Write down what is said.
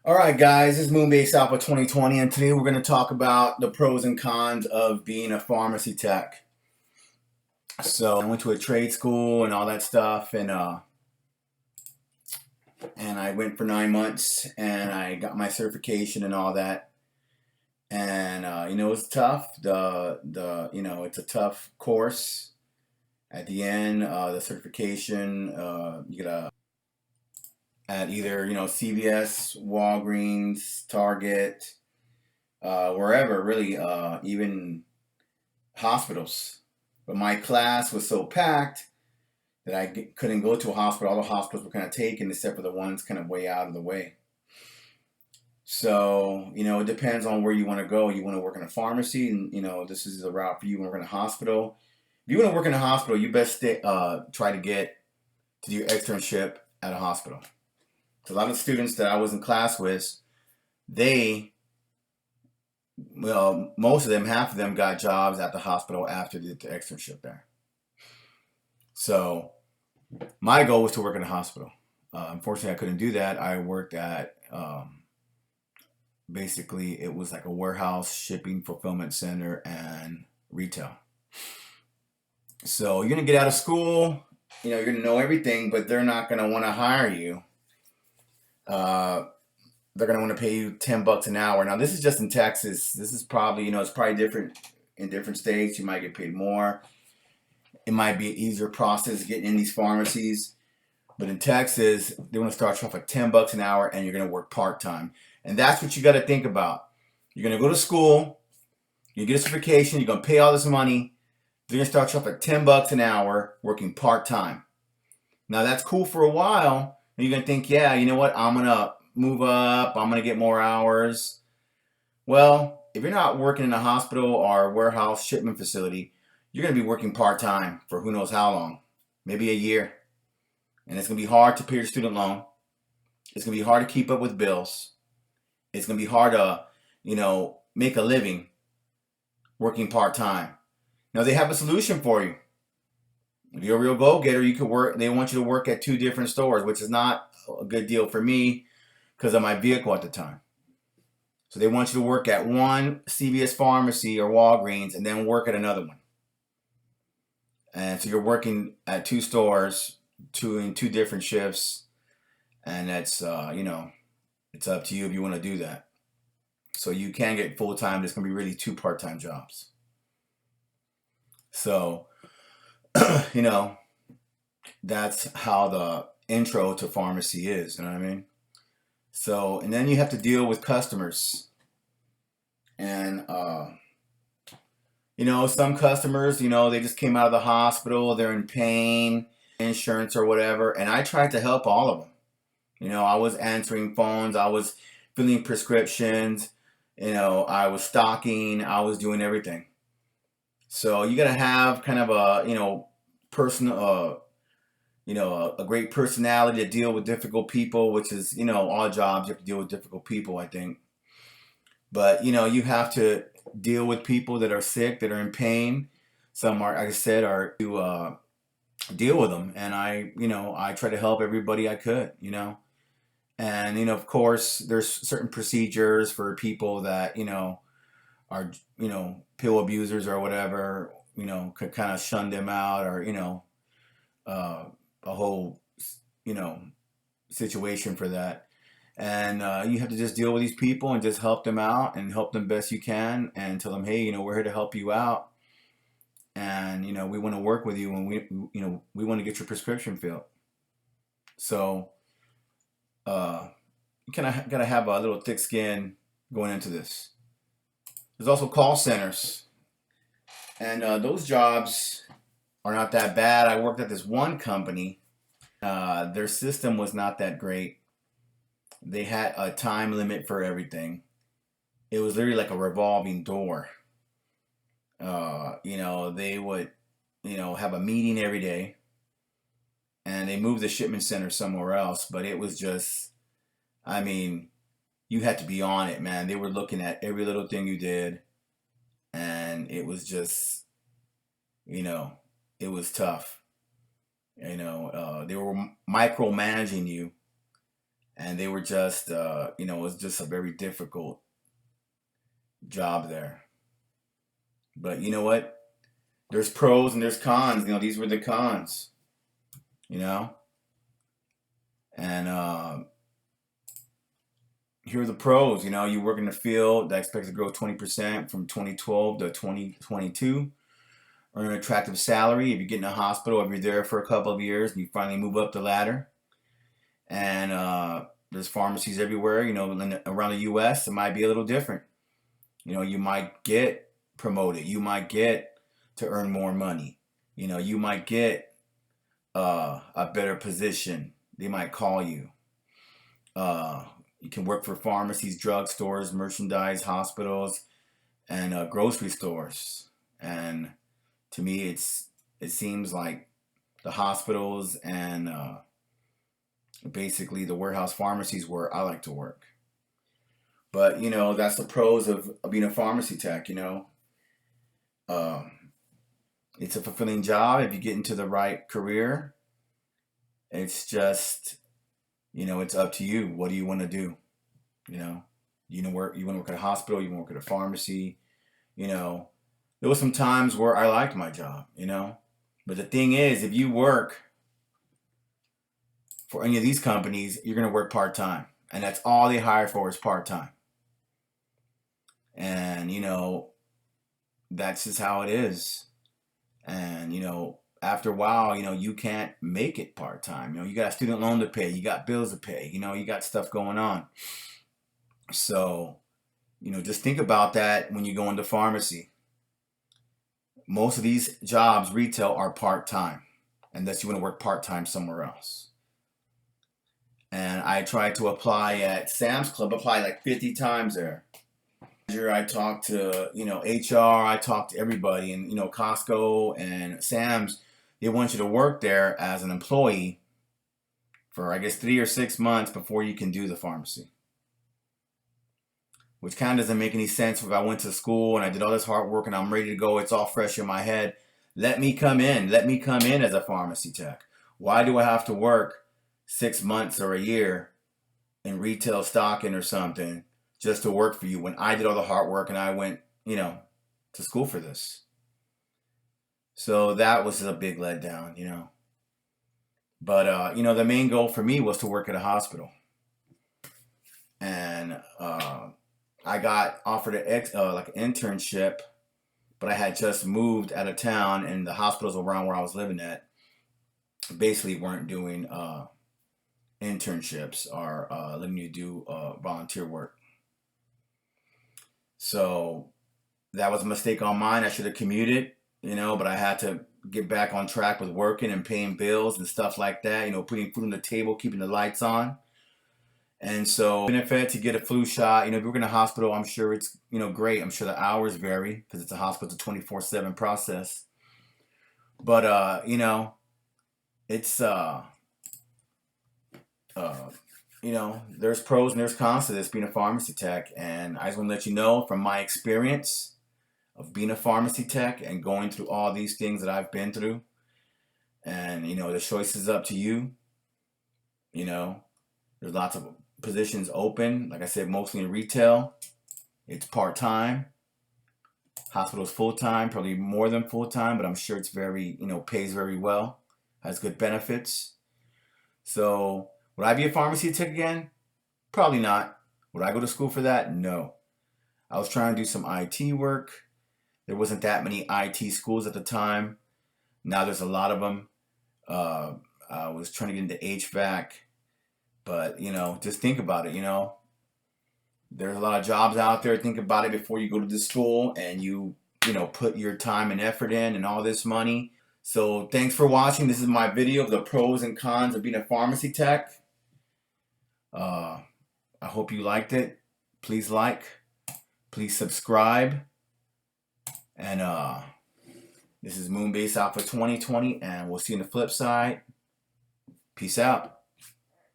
All right, guys, this is Moonbase Alpha 2020, and today we're going to talk about the pros and cons of being a pharmacy tech. So I went to a trade school and all that stuff, and I went for 9 months, and I got my certification and all that. And it's tough. It's a tough course. At the end, the certification, you get at either CVS, Walgreens, Target, wherever really, even hospitals. But my class was so packed that couldn't go to a hospital. All the hospitals were kind of taken except for the ones kind of way out of the way. So, it depends on where you want to go. You want to work in a pharmacy, and, this is the route for you. You want to work in a hospital. If you want to work in a hospital, you best try to get to do your externship at a hospital. So a lot of students that I was in class with, most of them, half of them got jobs at the hospital after they did the externship there. So my goal was to work in a hospital. Unfortunately, I couldn't do that. I worked at, basically, it was like a warehouse, shipping, fulfillment center, and retail. So you're going to get out of school, you're going to know everything, but they're not going to want to hire you. They're going to want to pay you $10 an hour. Now, this is just in Texas. This is probably, it's probably different in different states. You might get paid more. It might be an easier process getting in these pharmacies. But in Texas, they want to start you off at $10 an hour, and you're going to work part-time. And that's what you got to think about. You're going to go to school. You get a certification. You're going to pay all this money. They're going to start you off at $10 an hour working part-time. Now, that's cool for a while. And you're going to think, yeah, you know what? I'm going to move up. I'm going to get more hours. Well, if you're not working in a hospital or a warehouse shipment facility, you're going to be working part-time for who knows how long. Maybe a year. And it's going to be hard to pay your student loan. It's going to be hard to keep up with bills. It's going to be hard to, make a living working part-time. Now, they have a solution for you. If you're a real go-getter, you could work. They want you to work at 2 different stores, which is not a good deal for me because of my vehicle at the time. So they want you to work at one CVS pharmacy or Walgreens and then work at another one. And so you're working at 2 stores, in 2 different shifts, and that's it's up to you if you want to do that. So you can get full-time. There's going to be really 2 part-time jobs. So, that's how the intro to pharmacy is, you know what I mean? So, and then you have to deal with customers. And, some customers, they just came out of the hospital, they're in pain, insurance or whatever, and I tried to help all of them. I was answering phones, I was filling prescriptions, I was stocking, I was doing everything. So you got to have kind of a, personal, a great personality to deal with difficult people, which is, all jobs, you have to deal with difficult people, I think. But, you have to deal with people that are sick, that are in pain. Some are, like I said, are to deal with them. And I try to help everybody I could, And, of course, there's certain procedures for people that, are, pill abusers or whatever, could kind of shun them out or, a whole, situation for that. And you have to just deal with these people and just help them out and help them best you can and tell them, hey, we're here to help you out. And, we want to work with you and we want to get your prescription filled. So you kind of got to have a little thick skin going into this. There's also call centers. And those jobs are not that bad. I worked at this one company. Their system was not that great. They had a time limit for everything. It was literally like a revolving door. They would, have a meeting every day. And they moved the shipment center somewhere else. But it was just, you had to be on it, man. They were looking at every little thing you did. And it was just, it was tough. They were micromanaging you. and they were just, it was just a very difficult job there. But you know what? There's pros and there's cons. These were the cons. You know, and here are the pros. You work in a field that expects to grow 20% from 2012 to 2022. Earn an attractive salary. If you get in a hospital, if you're there for a couple of years and you finally move up the ladder. And there's pharmacies everywhere. Around the U.S., it might be a little different. You might get promoted. You might get to earn more money. You might get a better position. They might call you. You can work for pharmacies, drugstores, merchandise, hospitals, and grocery stores. And to me, it seems like the hospitals and basically the warehouse pharmacies where I like to work. But that's the pros of being a pharmacy tech. It's a fulfilling job if you get into the right career. It's just it's up to you. What do you want to do? You want to work at a hospital, you want to work at a pharmacy. There was some times where I liked my job. But the thing is, if you work for any of these companies, you're going to work part-time. And that's all they hire for is part-time. And, that's just how it is. And, after a while, you can't make it part-time. You got a student loan to pay. You got bills to pay. You got stuff going on. So, just think about that when you go into pharmacy. Most of these jobs, retail, are part-time. Unless you want to work part-time somewhere else. And I tried to apply at Sam's Club. Applied like 50 times there. I talked to, HR. I talked to everybody. And, Costco and Sam's, they want you to work there as an employee for, I guess, 3 or 6 months before you can do the pharmacy. Which kind of doesn't make any sense. If I went to school and I did all this hard work and I'm ready to go, it's all fresh in my head. Let me come in. Let me come in as a pharmacy tech. Why do I have to work 6 months or a year in retail stocking or something just to work for you when I did all the hard work and I went, to school for this? So that was a big letdown. But, the main goal for me was to work at a hospital. And I got offered like an internship, but I had just moved out of town, and the hospitals around where I was living at basically weren't doing internships or letting you do volunteer work. So that was a mistake on mine. I should have commuted, but I had to get back on track with working and paying bills and stuff like that, putting food on the table, keeping the lights on. And so benefit to get a flu shot, if you work in a hospital, I'm sure it's, great. I'm sure the hours vary because it's a hospital, it's a 24/7 process. But, it's, there's pros and there's cons to this being a pharmacy tech. And I just want to let you know from my experience of being a pharmacy tech and going through all these things that I've been through. And, the choice is up to you. There's lots of positions open. Like I said, mostly in retail. It's part-time. Hospital's full-time, probably more than full-time, but I'm sure it's very, pays very well. Has good benefits. So would I be a pharmacy tech again? Probably not. Would I go to school for that? No. I was trying to do some IT work. There wasn't that many IT schools at the time. Now there's a lot of them. I was trying to get into HVAC. But, just think about it, There's a lot of jobs out there. Think about it before you go to the school and you put your time and effort in and all this money. So thanks for watching. This is my video of the pros and cons of being a pharmacy tech. I hope you liked it. Please like. Please subscribe. And this is Moonbase out for 2020. And we'll see you on the flip side. Peace out.